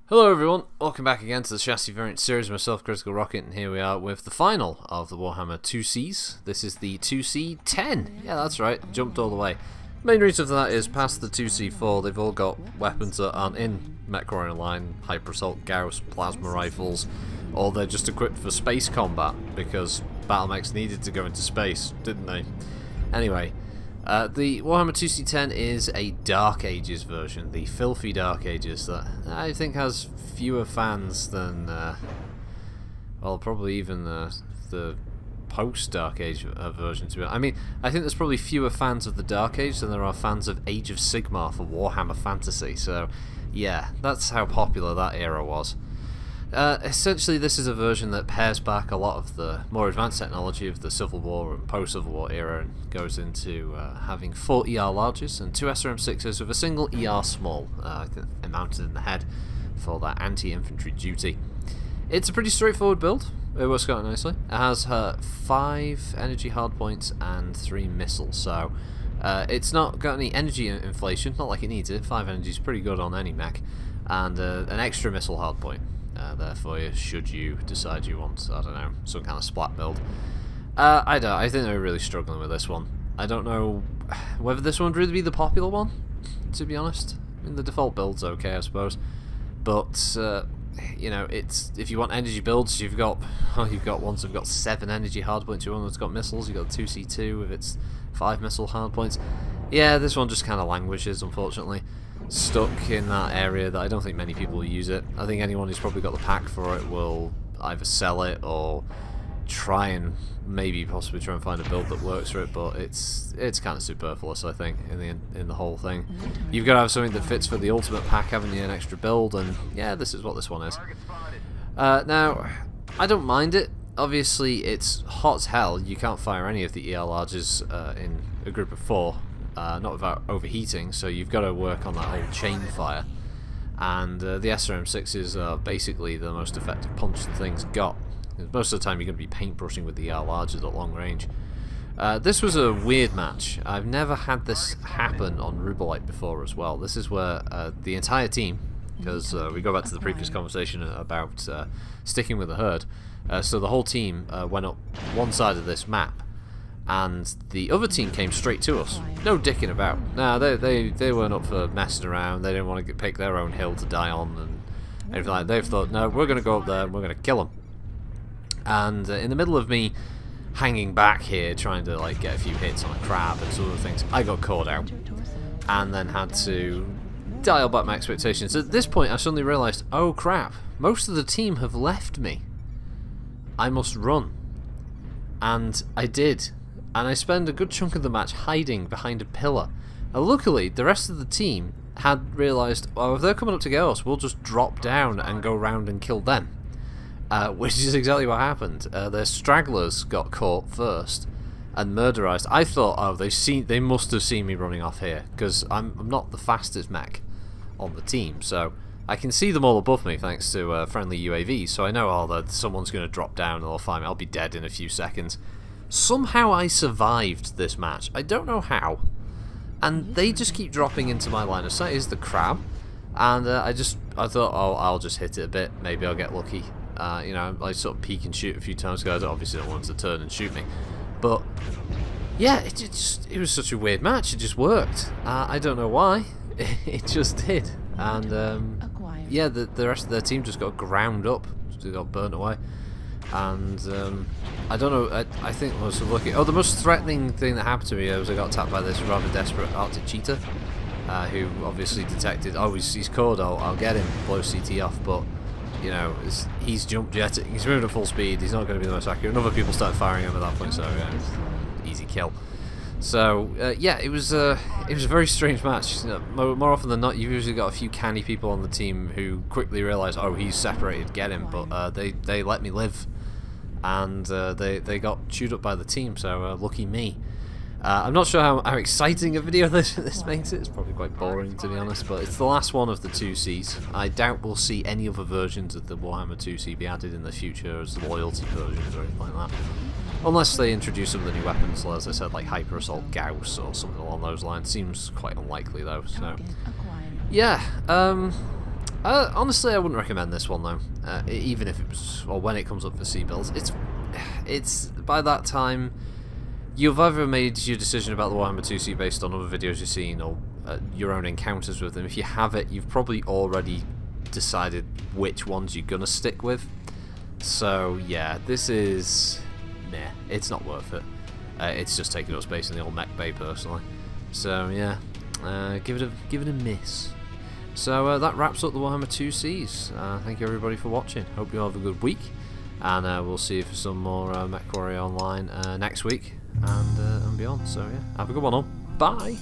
Hello everyone, welcome back again to the Chassis Variant series, myself, Critical Rocket, and here we are with the final of the Warhammer IICs. This is the IIC-10, yeah that's right, jumped all the way. Main reason for that is past the IIC-4 they've all got weapons that aren't in MechWarrior line, Hyper Assault, Gauss, Plasma Rifles, or they're just equipped for space combat because battle mechs needed to go into space, didn't they? Anyway. The Warhammer IIC-10 is a Dark Ages version, the filthy Dark Ages that I think has fewer fans than, well, probably even the post-Dark Age version. To be honest, I mean, I think there's probably fewer fans of the Dark Age than there are fans of Age of Sigmar for Warhammer Fantasy. So, yeah, that's how popular that era was. Essentially, this is a version that pairs back a lot of the more advanced technology of the Civil War and post-Civil War era and goes into having 4 ER larges and 2 SRM6s with a single ER small mounted in the head for that anti-infantry duty. It's a pretty straightforward build. It works quite nicely. It has 5 energy hardpoints and 3 missiles, so it's not got any energy inflation, not like it needs it. 5 energy is pretty good on any mech, and an extra missile hardpoint. There for you, should you decide you want, I don't know, some kind of splat build. I think they're really struggling with this one. I don't know whether this one would really be the popular one, to be honest. I mean, the default build's okay, I suppose. But, you know, it's if you want energy builds, you've got ones that've got 7 energy hardpoints, you've one that's got missiles, you've got the 2C2 with its 5 missile hardpoints. Yeah, this one just kind of languishes, unfortunately. Stuck in that area that I don't think many people will use it. I think anyone who's probably got the pack for it will either sell it or try and possibly try and find a build that works for it, but it's kind of superfluous, I think, in the whole thing. You've got to have something that fits for the ultimate pack, haven't you, an extra build, and yeah, this is what this one is. Now, I don't mind it. Obviously, it's hot as hell. You can't fire any of the ER larges in a group of 4. Not without overheating, so you've got to work on that whole chain fire. And the SRM6s are basically the most effective punch the thing's got. Most of the time you're going to be paintbrushing with the ER larges at long range. This was a weird match. I've never had this happen on Rubelite before as well. This is where the entire team, because we go back to the previous conversation about sticking with the herd, so the whole team went up one side of this map, and the other team came straight to us. No dicking about. Nah, they weren't up for messing around. They didn't want to pick their own hill to die on and everything like that. They've thought, no, we're going to go up there and we're going to kill them. And in the middle of me hanging back here, trying to like get a few hits on a crab and some other things, I got caught out and then had to dial back my expectations. At this point, I suddenly realised, oh crap, most of the team have left me. I must run. And I did. And I spent a good chunk of the match hiding behind a pillar. Now, luckily, the rest of the team had realised, well, if they're coming up to get us, we'll just drop down and go round and kill them. Which is exactly what happened. Their stragglers got caught first and murderized. I thought, oh, they must have seen me running off here, because I'm not the fastest mech on the team, so I can see them all above me thanks to friendly UAVs, so I know, oh, that someone's going to drop down and they'll find me. I'll be dead in a few seconds. Somehow I survived this match. I don't know how. And they just keep dropping into my line of sight. Is the crab. And I thought, oh, I'll just hit it a bit. Maybe I'll get lucky. You know, I sort of peek and shoot a few times because I obviously don't want them to turn and shoot me. But, yeah, it was such a weird match. It just worked. I don't know why. It just did. And, yeah, the rest of their team just got ground up. Just got burnt away. And I don't know, I think I was lucky. Oh, the most threatening thing that happened to me was I got attacked by this rather desperate Arctic cheetah, who obviously detected, oh, he's caught, I'll get him, blow CT off, but, you know, he's jump jetting, he's moving at full speed, he's not going to be the most accurate, and other people started firing him at that point, so yeah, easy kill. So, yeah, it was a very strange match. You know, more often than not, you've usually got a few canny people on the team who quickly realise, oh, he's separated, get him, but they let me live. And they got chewed up by the team, so lucky me. I'm not sure how exciting a video this makes it. It's probably quite boring, to be honest, but it's the last one of the 2Cs. I doubt we'll see any other versions of the Warhammer 2C be added in the future as loyalty versions or anything like that. Unless they introduce some of the new weapons, as I said, like Hyper Assault Gauss or something along those lines. Seems quite unlikely, though, so... Yeah, Honestly, I wouldn't recommend this one though. Even if it was, or when it comes up for C builds, it's by that time you've either made your decision about the Warhammer 2C based on other videos you've seen or your own encounters with them. If you have it, you've probably already decided which ones you're gonna stick with. So yeah, this is meh. It's not worth it. It's just taking up space in the old mech bay personally. So yeah, give it a miss. So that wraps up the Warhammer 2Cs. Thank you everybody for watching. Hope you all have a good week, and we'll see you for some more MechWarrior Online next week and beyond. So yeah, have a good one all. Bye.